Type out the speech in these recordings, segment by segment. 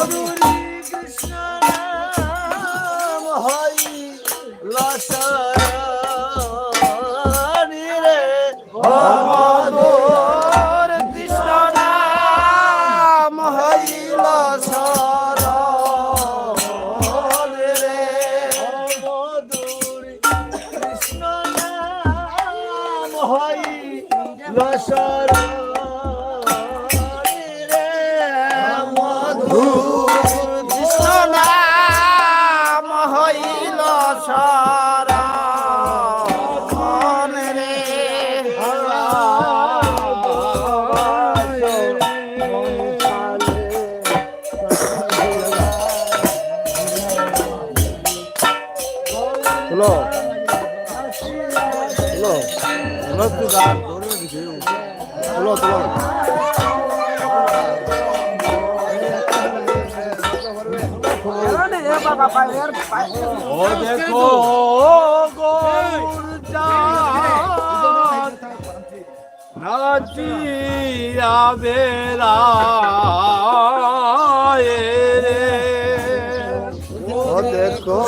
মধুরী কৃষ্ণ নাম হইল শরণী রে মধুর কৃষ্ণ নাম হইল শরণী রে মধুর কৃষ্ণ নাম হইল শরণী রে মধুর কৃষ্ণ নাম হইল শরণী রে Hello. Hello. Hello tu kan. Hello tu. ও দেখো গৌরচাঁদ নাচিয়া বেড়ায় রে ও দেখো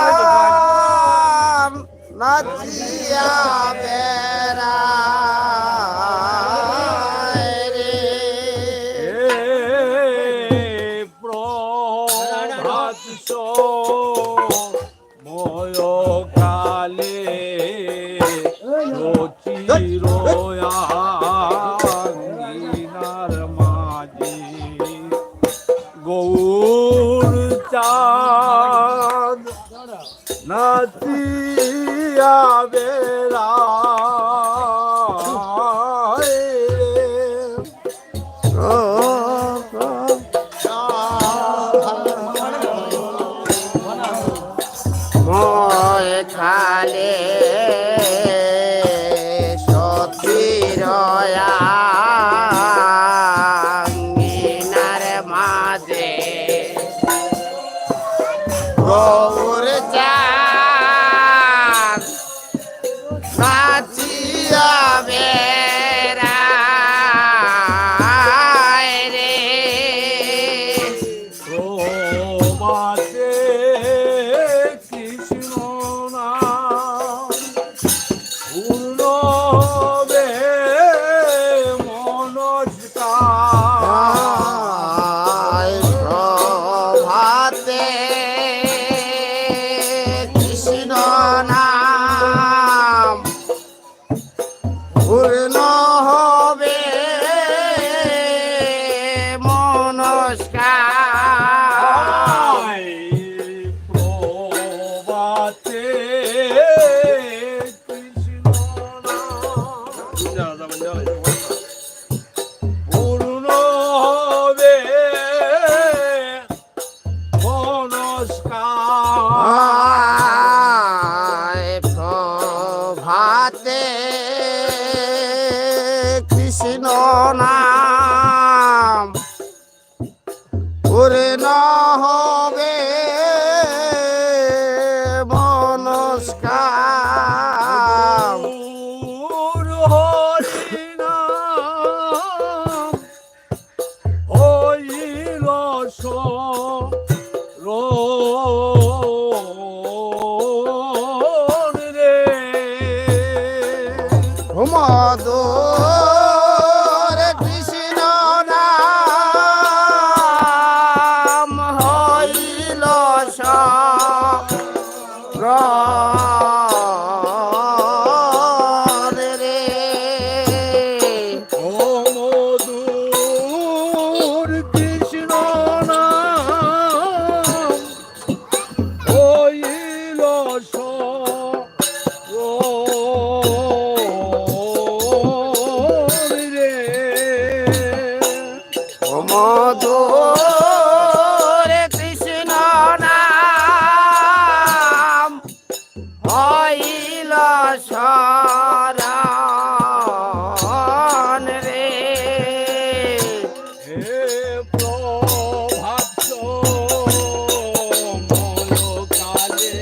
গৌরচাঁদ নাচিয়া বেড়ায় রে প্রভাত সময় কালে চিরয়ার মাঝে গৌর চাঁদ নাচিয়া বেড়ায় মোয় খালে সতীরয়াঙ্গিনার মাঝে গৌর চাঁদ নাচিয়া বেড়ায় রে প্রভাতে কৃষ্ণ নাম পূর্ণবে মনস্কার প্রভাতে কৃষ্ণ নাম পূর্ণ হবে মনস্কার প্রভাতে কৃষ্ণ নাম পূর্ণ হবে মনস্কার প্রভাতে কৃষ্ণ নাম পূর্ণ হবে মনস্কার গৌর হরি নাম হইল শরণ রে মধুর কৃষ্ণ নাম হইল শরণ রে ও মধুর কৃষ্ণ নাম হইল শরণ রে মধুর কৃষ্ণ নাম হইল শরণ রে হে প্রভাত সময় কালে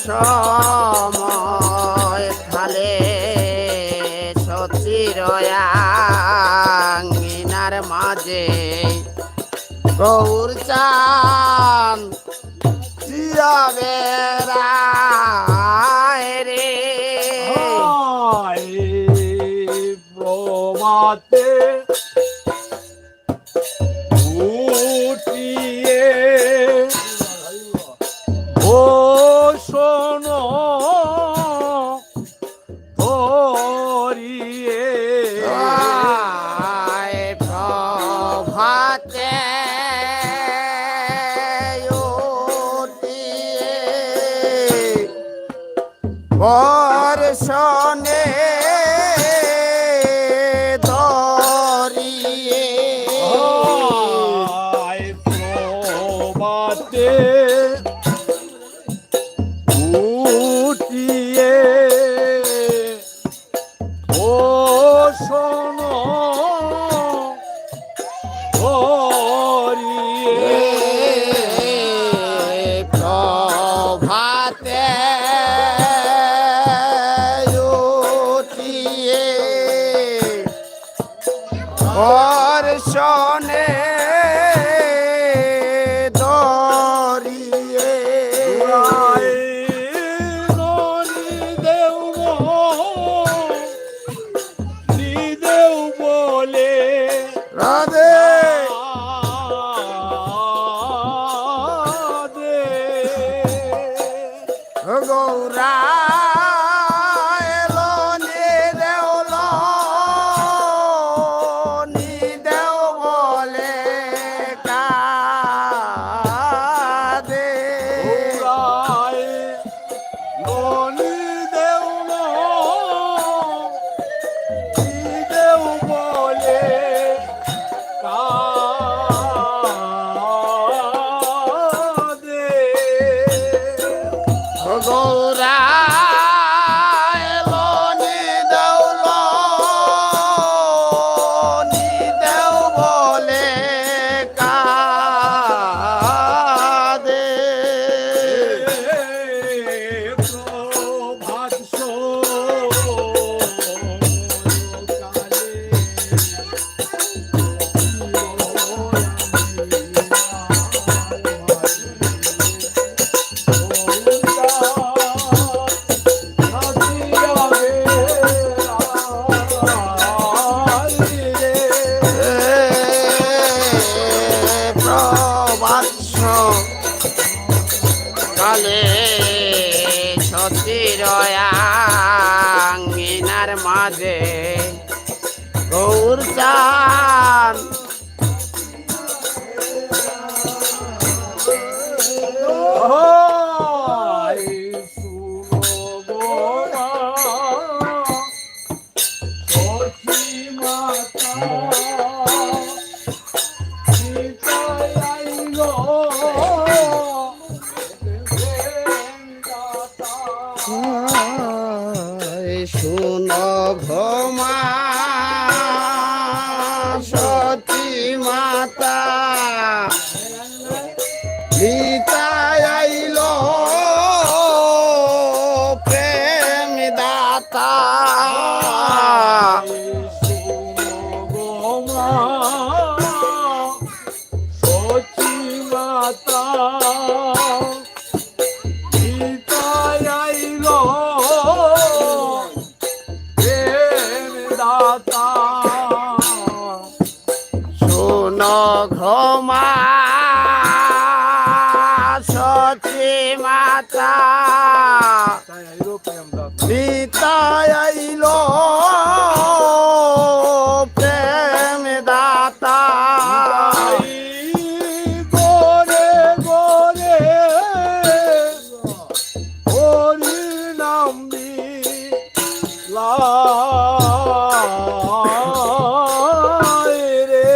সময় খালে সচিরয়াঙ্গিনার মাঝে গৌর চান জিয়া বেড়ায় রে প্রভাতে উঠিয়ে ও শোনো হরিয়ে প্রভাতে উঠিয়ে বর্ষণে ধরিয়ে প্রভাতে উঠিয়ে ও শোনো হরিয়ে প্রভাতে উঠিয়ে বর্ষণে ধরিয়ে দেও বলে রাধে গৌরা এলো নিদেউল নিদেউ বলে কাদে দেও বলে গৌরা এলো নিদেউল নিদেউ বলে কাদে প্রভাত কালে সচিরয়াঙ্গিনার মাঝে গৌর চান শুনো ঘমা সতী মাতা নিতাইল প্রেম দাতা মাতা দাতা শুনো ঘমা সতী মাতা নিতাইল প্রেম দাতা গোরে গোরে হরি নাম রে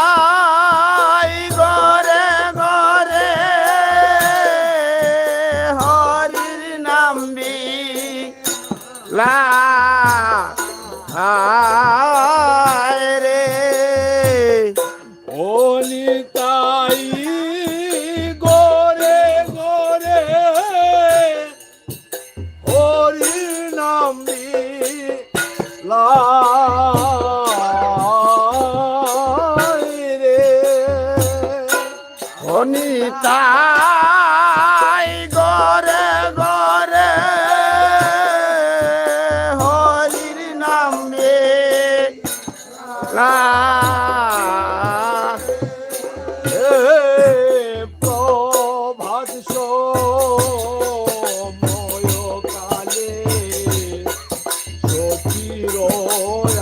নিতাই গরে গরে হরির নিতাই গরে গরে হরির নাম রে প্রভাত সময় কালে সখীর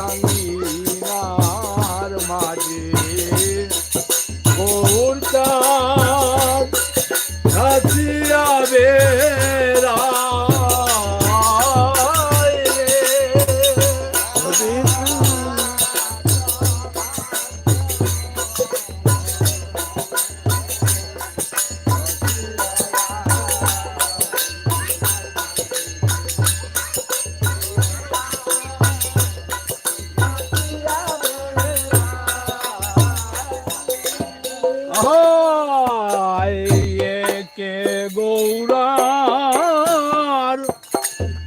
আঙিনার মাঝে গৌরচাঁদ নাচিয়া বেড়ায় রে। কে গৌরার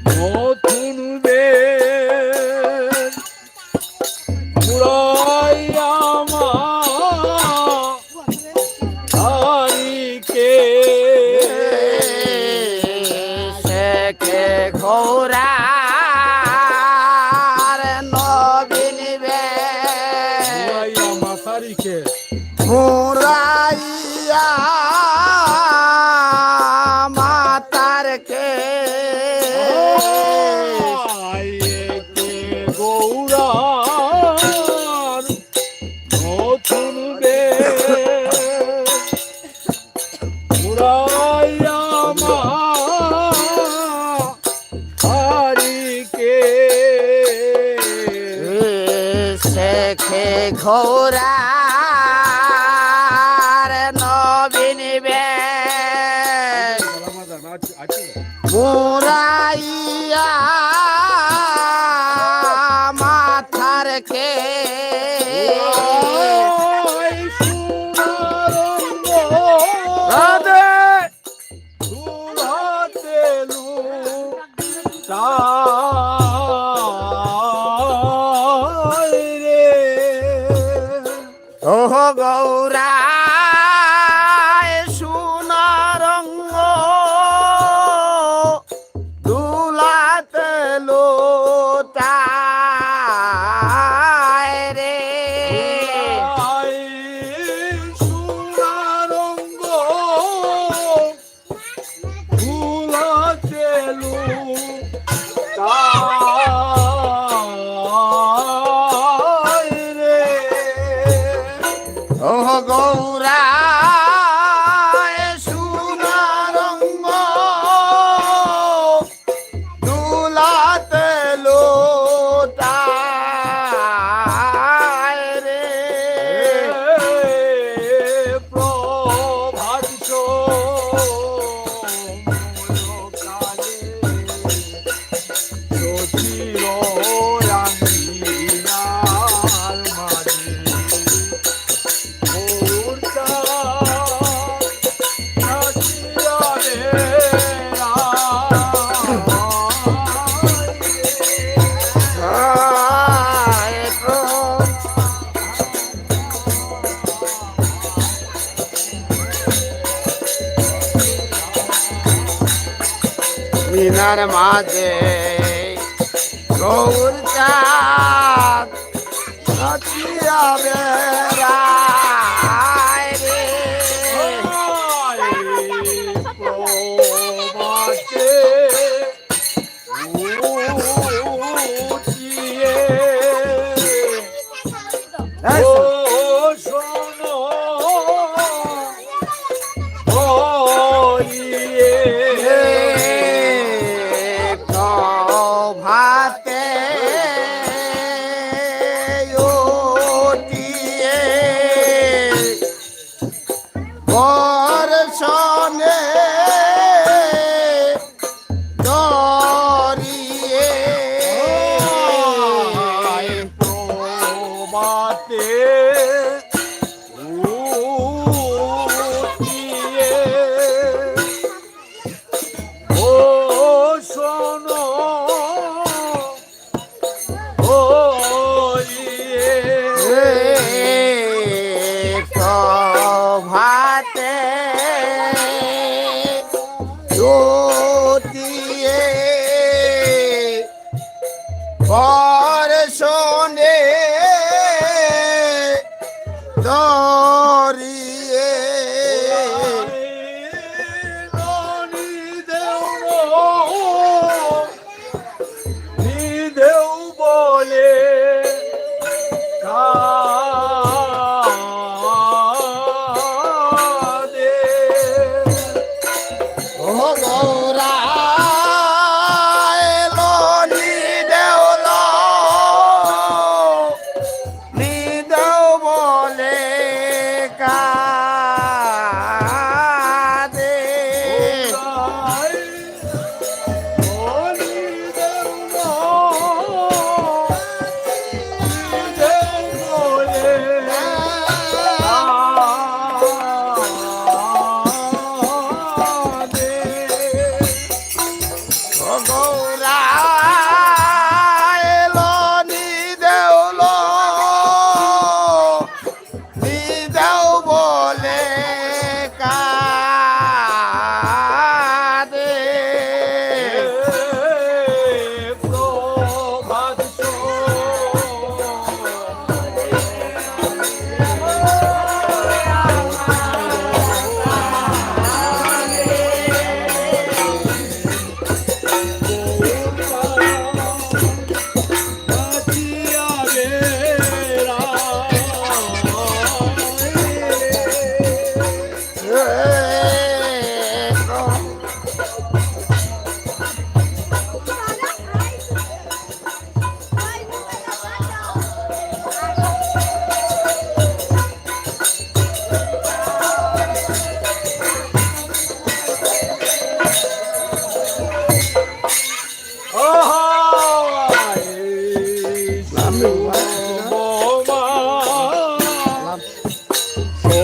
নতুন বেশ মুরাইয়া মারিকে শেখে ঘোরার নবীন মুরাইয়া মাসারিকে মুরাইয়া মাতারকে গৌরার নতুন বেশ মুরাইয়া মারিকে শেখে ঘোরার নবীন বেশ মুরাইয়া মাথারকে রাধে দুলাতে লুটায় রে। ওহ গৌরা সুনারঙ্গ দুলাতে লোটায় রে। আই সুনারঙ্গ দুলাতে লুটায় রে। ওহ গৌরা সুনারঙ্গ দুলাতে লোটায় রে। প্রভাত কালে সচির রাঙিনার মাঝে মিনার মাঝে গৌর চাঁদ নাচিয়া বেড়ায় রে। প্রভাতে উঠিয়ে ও শোনো বলিয়ে ভাতে ওটিয়ে বর্ষণে দরিয়ে প্রভাতে উঠিয়ে ও শোনো বলিয়ে ভাতে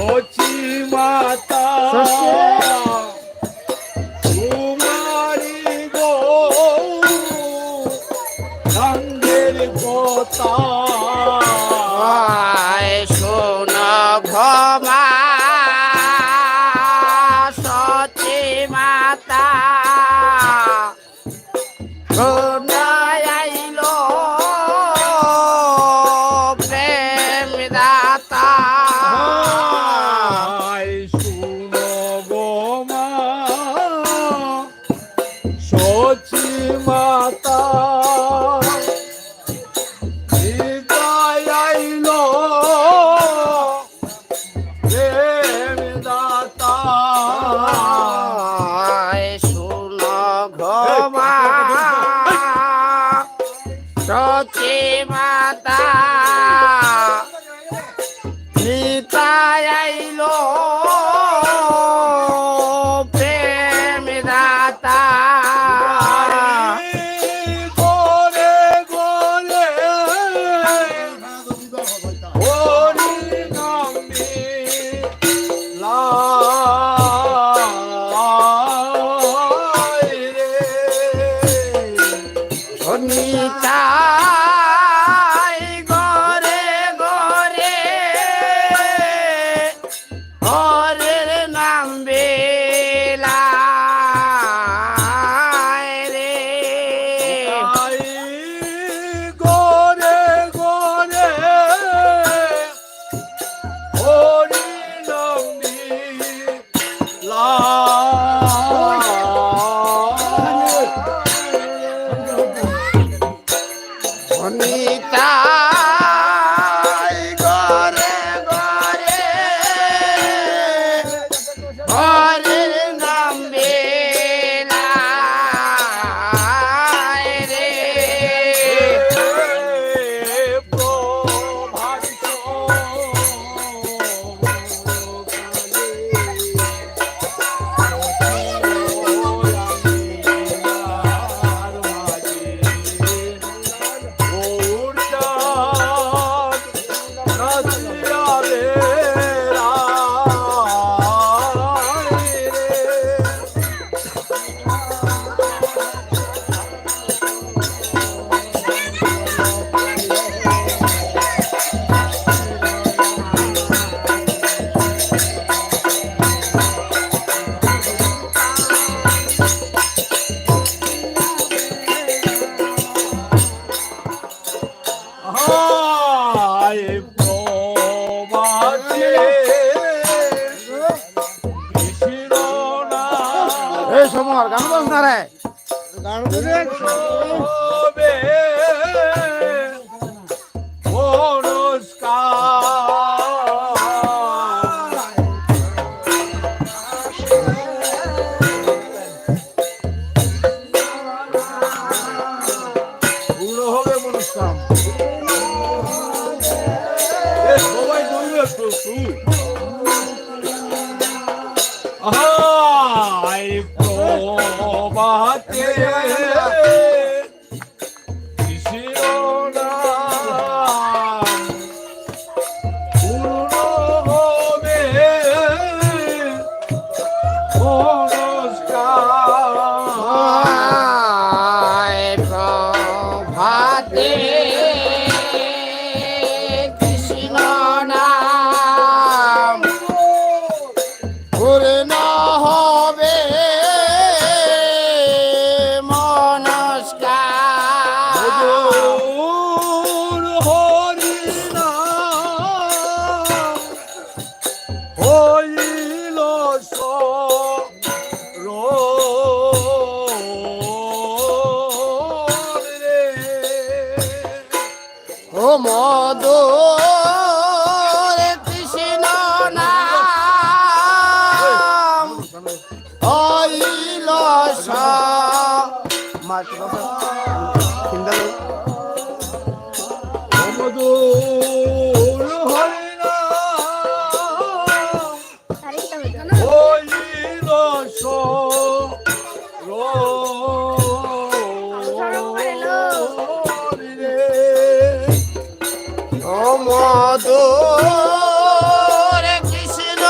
সচি মাতা সচি। কুমারী গো সঙ্গের কথা শোন ঘমা সচি মাতা আইল প্রেম দাতা শুনো গো মা সচি মাতা হৃদয় আইল প্রেম দাতা শুন ঘমা সচি মাতা নিতাই আইল প্রেম দাতা গোরে গোরে হরি নামে লাই রে নিতাই গরে গরে হরের নাম বেলায় রে আই গোরে গোরে হরি নামে নিতাই গরে গরে হরের নাম বেলায় রে এই সমর গান বল না রে গান করে পুরো হবে মনুষ্যাম সবাই বলবে আহাই প্রভাতে শিরোনাম পূর্ণ হবে মনস্কার প্রভাতে কৃষ্ণ নাম পূর্ণ হবে মনস্কার হইল ও মধু কৃষ্ণ নাম হইল মধুর হরিনাম হইল ও মধু কৃষ্ণ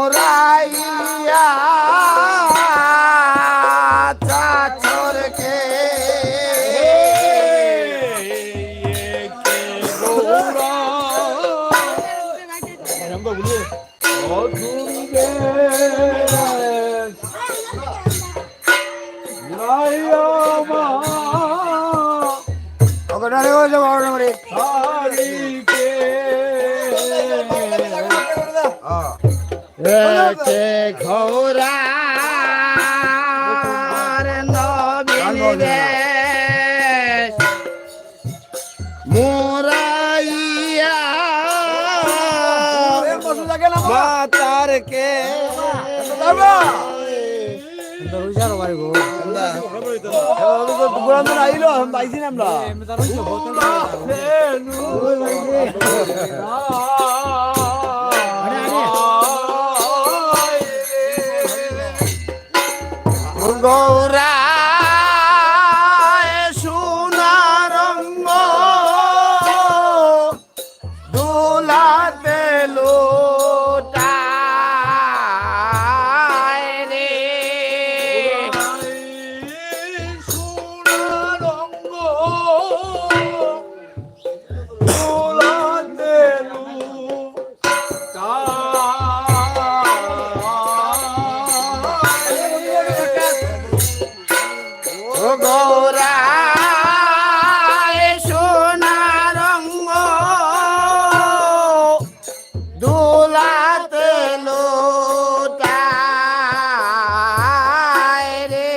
মোরাইয়া চাচরকে একে ঘোরার নবীন দেশ মোরাইয়া বাতারকে গৌরা সোনারঙ্গ দোলাতে লোটায় রে সোনারঙ্গ দোলাতে গৌরা সোনারঙ্গ দোলাতে লোটায় রে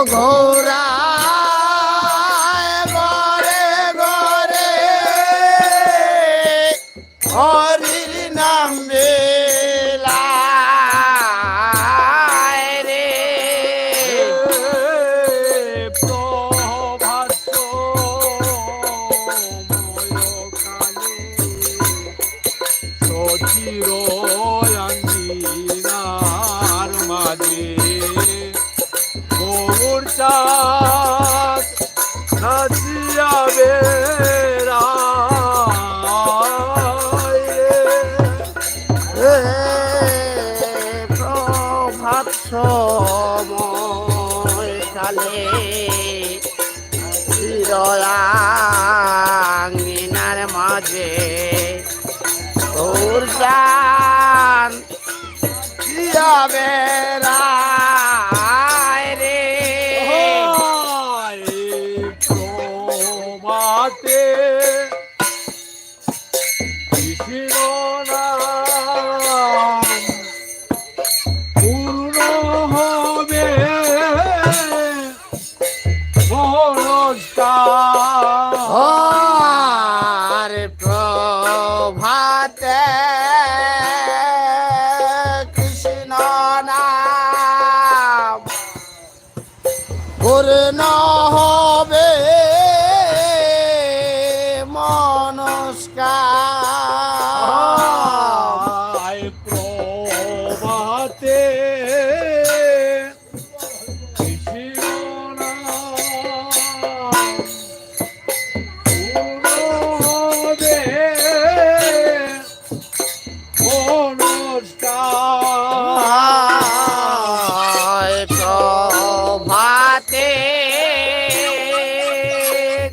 গৌরা গরে গরে হরির নাম বেলায় রে প্রভাত সচির আঙ্গিনার মাঝে গৌর চাঁদ নাচিয়া বেড়ায় রে। প্রভাত সময় কালে চিরয়াঙ্গিনার মাঝে গৌর চাঁদ দিয়া বেড়ায় রে। প্রভাতে কৃষ্ণ নাম পূর্ণ হবে মনস্কার। আর প্রভাতে কৃষ্ণ নাম পূর্ণ হবে মনস্কার। প্রভাতে কৃষ্ণ নাম পূর্ণ হবে মনস্কার। প্রভাতে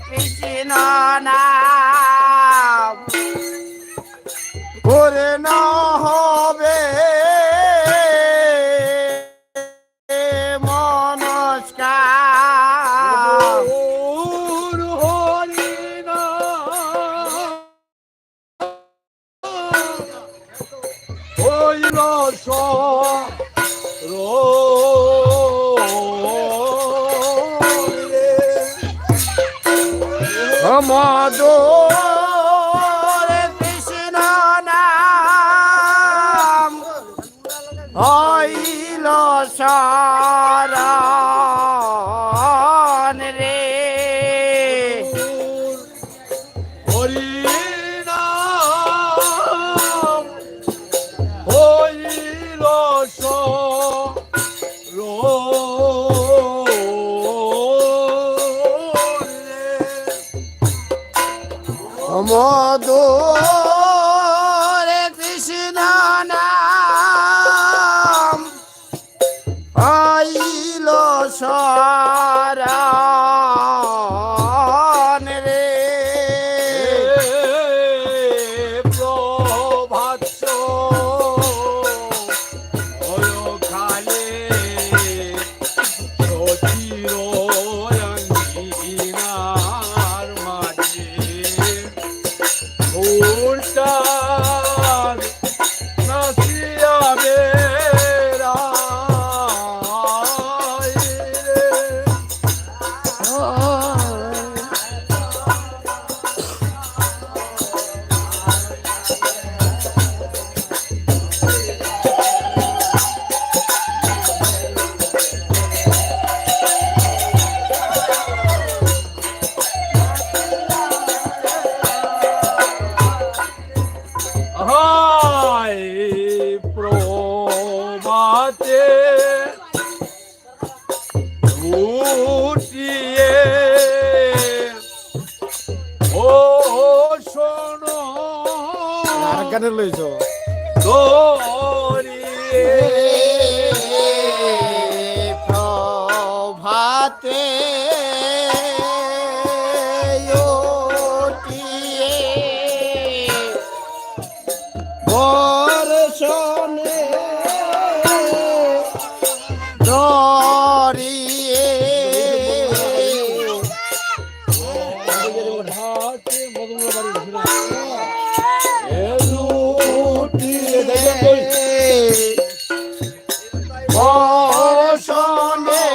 কৃষ্ণ নাম পূর্ণ হবে মনস্কার। গৌর হরি নাম হইল মধুর কৃষ্ণ নাম হইল শরণ রে। হরি নাম হইল মধুর কৃষ্ণ নাম হইল শরণ রে। প্রভাত খালে সচির আঙ্গিনার মাঝে গৌর চাঁদ নাচিয়া বেড়ায় রে। হায় প্রভাতে উঠিয়ে ও শোনো গানে লইছ দরিয়ে প্রভাতে উঠিয়ে বর্ষণে দরিয়ে হাতে মধুর বর্ষণে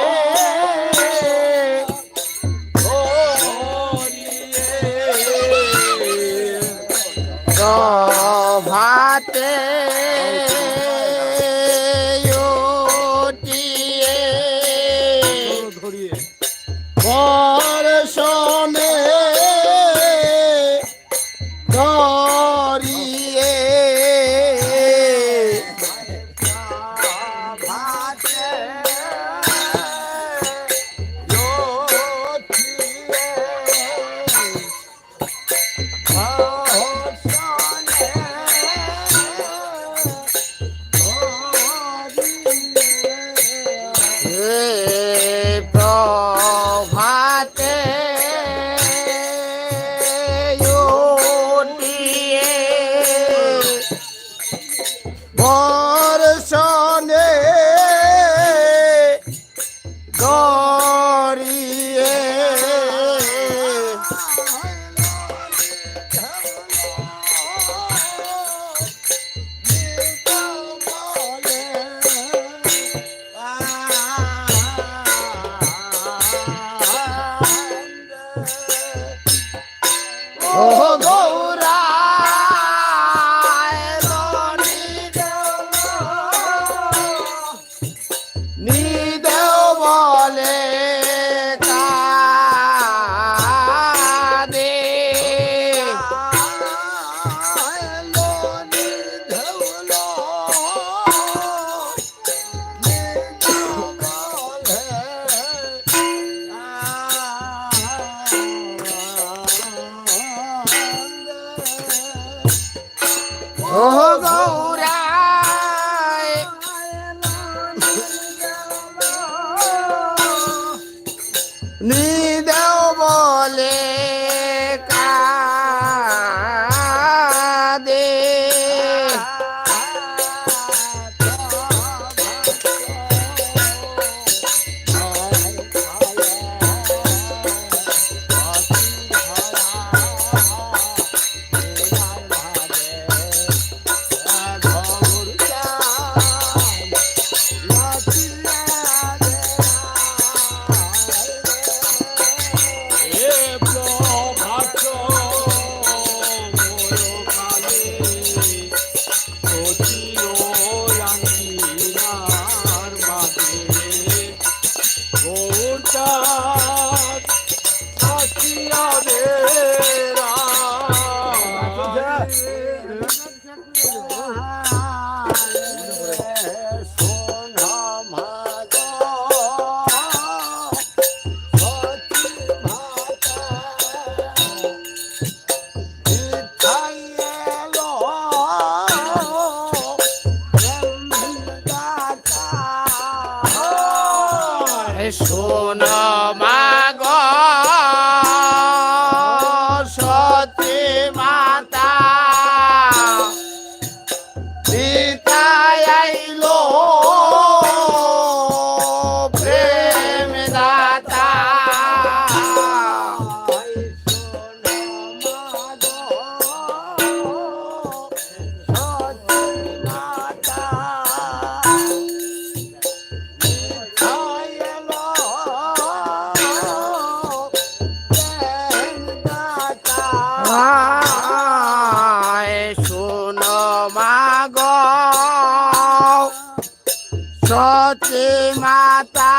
সতী মাতা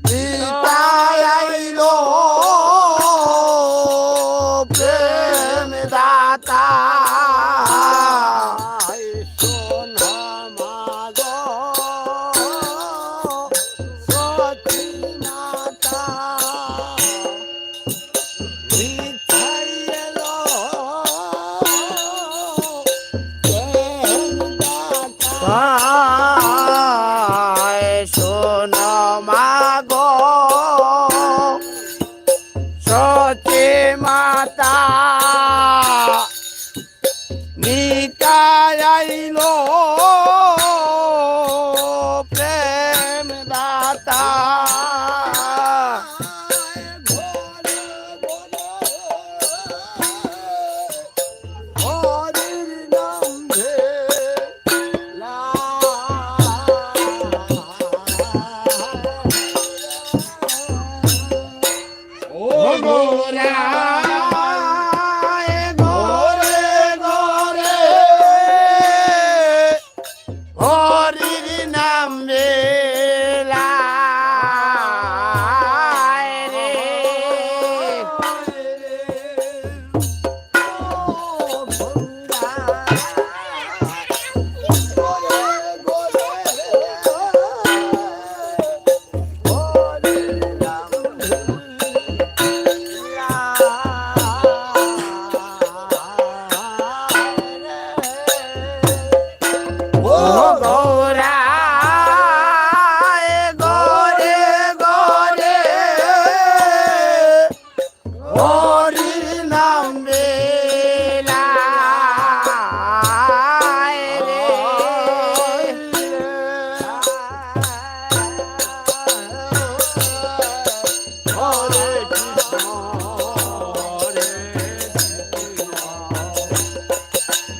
নিতাইল প্রেম দাতা শোনো মাগো সতী মাতা নিতাইল প্রেম দাতা হরির নাম ও গোরা গোরে গোরে হরির নাম বেলায় রে ও গৌরা গোরে গোরে হরির নাম বেলায় রে হরে কৃষ্ণ হরে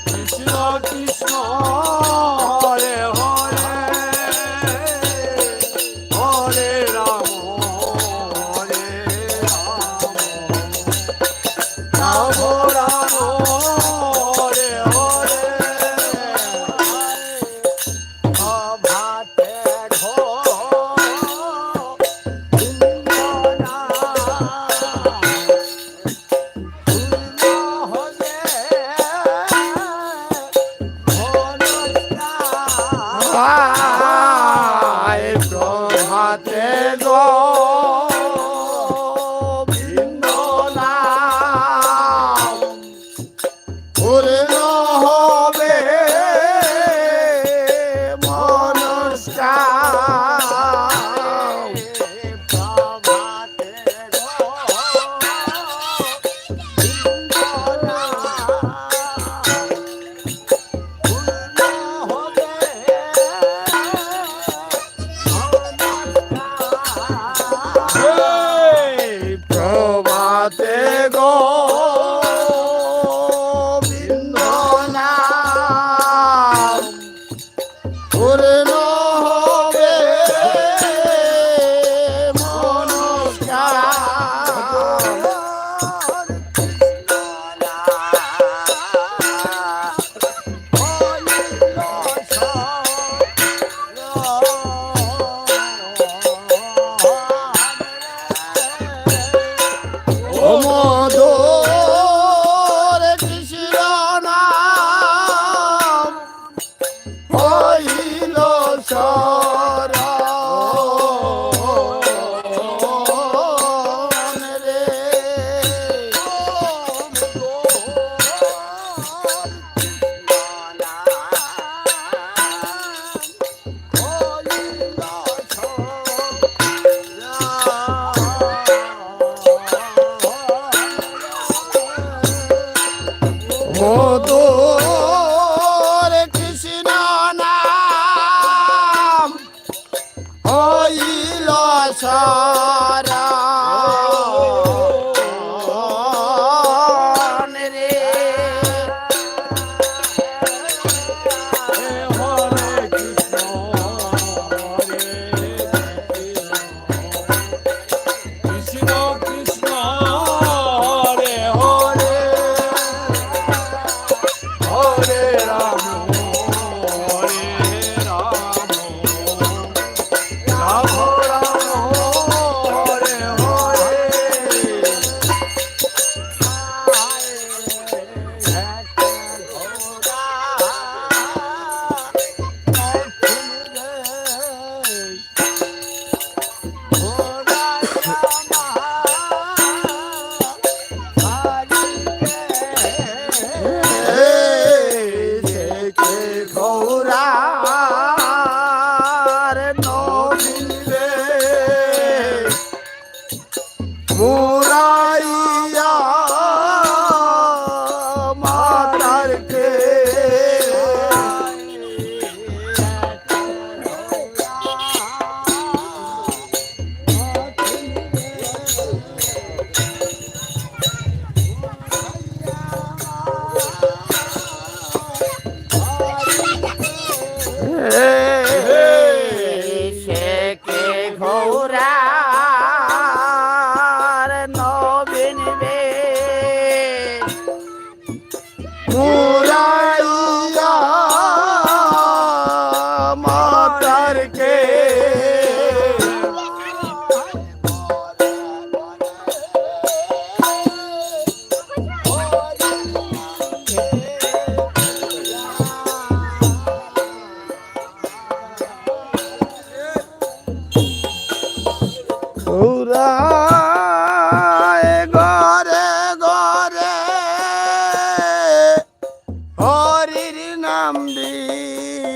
কৃষ্ণ কৃষ্ণ হরে হরে হরে রাম হরে রাম রাম হরে হরে ভাতে ঘো প্রভাতে গো ভিন্ন নাম পূর্ণ হবে মনস্কার প্রভাতে গো ভিন্ন নাম প্রভাতে গো ভিন্ন নাম পূর্ণ হবে মধুর কৃষ্ণ নাম হইল শরণ রে মধুর কৃষ্ণ নাম হইল শরণ রে হরে কৃষ্ণ কৃষ্ণ কৃষ্ণ হরে হরে হরে রাম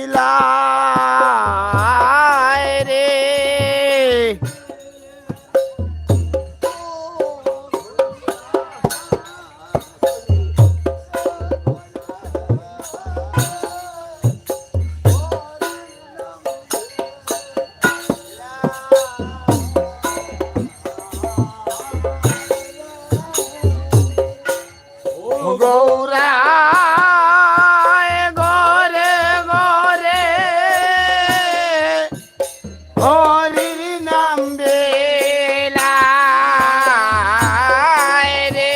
লীলায় রে গৌরা গরে গরে হরির নাম বেলায় রে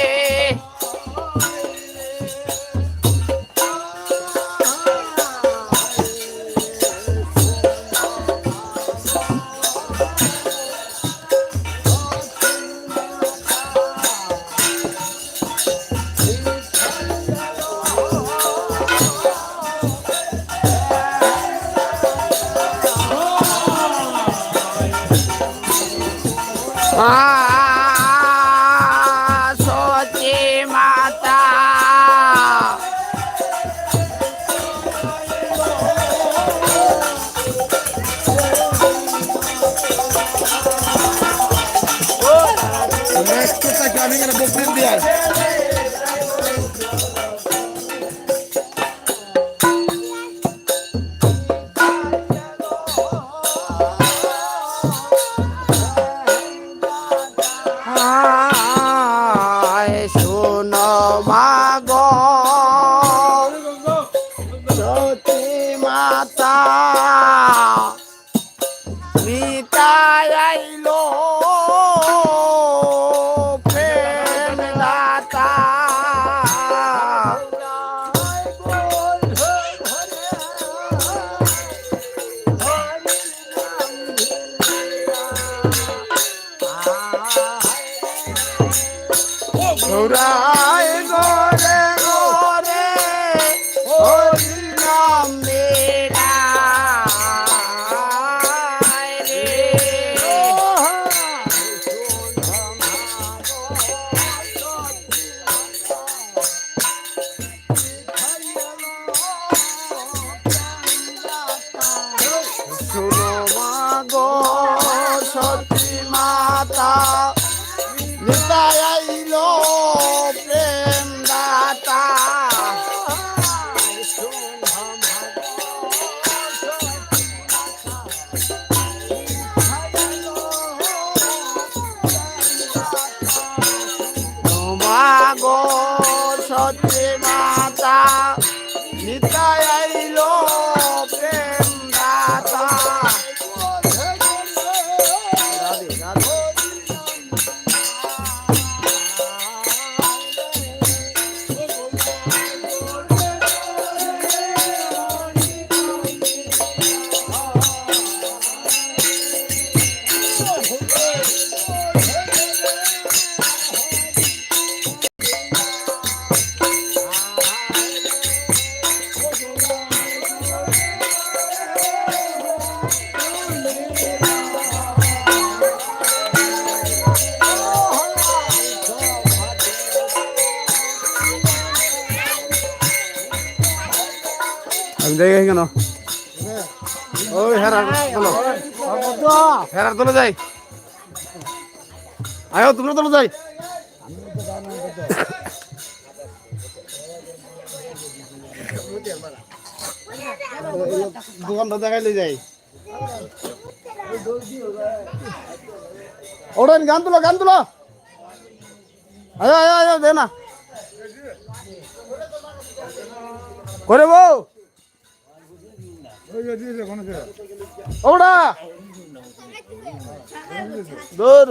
সতী মাতা আমি এখানে বকরির দিয়ে শোনো মাগো সতী মাতা মিতাই আইলো প্রেম দাতা গৌরায় গরে গরে হরি নাম বেলায় রে শোনো মাগো সতী মাতা নিতাই আইলো প্রেম দাতা মাগো সতী মাতা নিতাই আইলো প্রেম দাতা রাধে রাধে আমি যাই কেন ওই হেরার চলো হেরার চলে যাই আয়ো তোমরা চলে যাই দোকানটা দেখাইলে যাই ওটা গান তুলো আয়ো আয়ো আয়ো দে না করে বউ ওটা দূর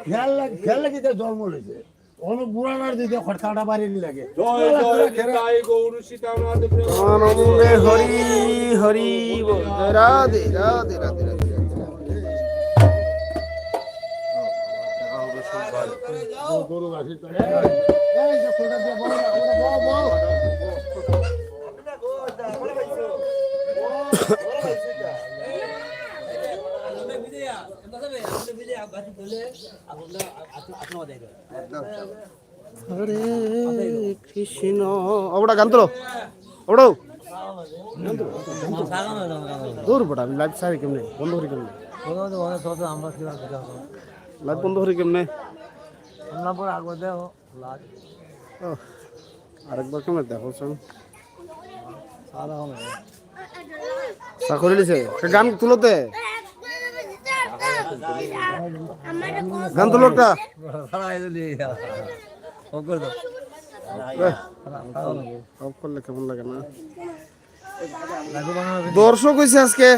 খেয়াল লাগি তার জন্ম লইছে অনেক বুড়ানার দিতে খরচাটা বাড়ি লাগে জয় জয় নিতাই গৌর সীতানাথ প্রেম আনন্দে হরি হরি বল। জয় রাধে রাধে রাধে রাধে। গরু গাছি এই যে ফোটা দিয়ে বল বল হরে কৃষ্ণ ওটা গান তোলো ওটাও দূর পড়া আমি লাইভ সারি কেমনে বন্ধ করি কেমনে লাইভ বন্ধ করি কেমনে আরেকবার কেমনে দেখো চা করে লিছে গান তুলোতে গান তুলো একটা অফ করলে কেমন লাগে না দর্শক হয়েছে আজকে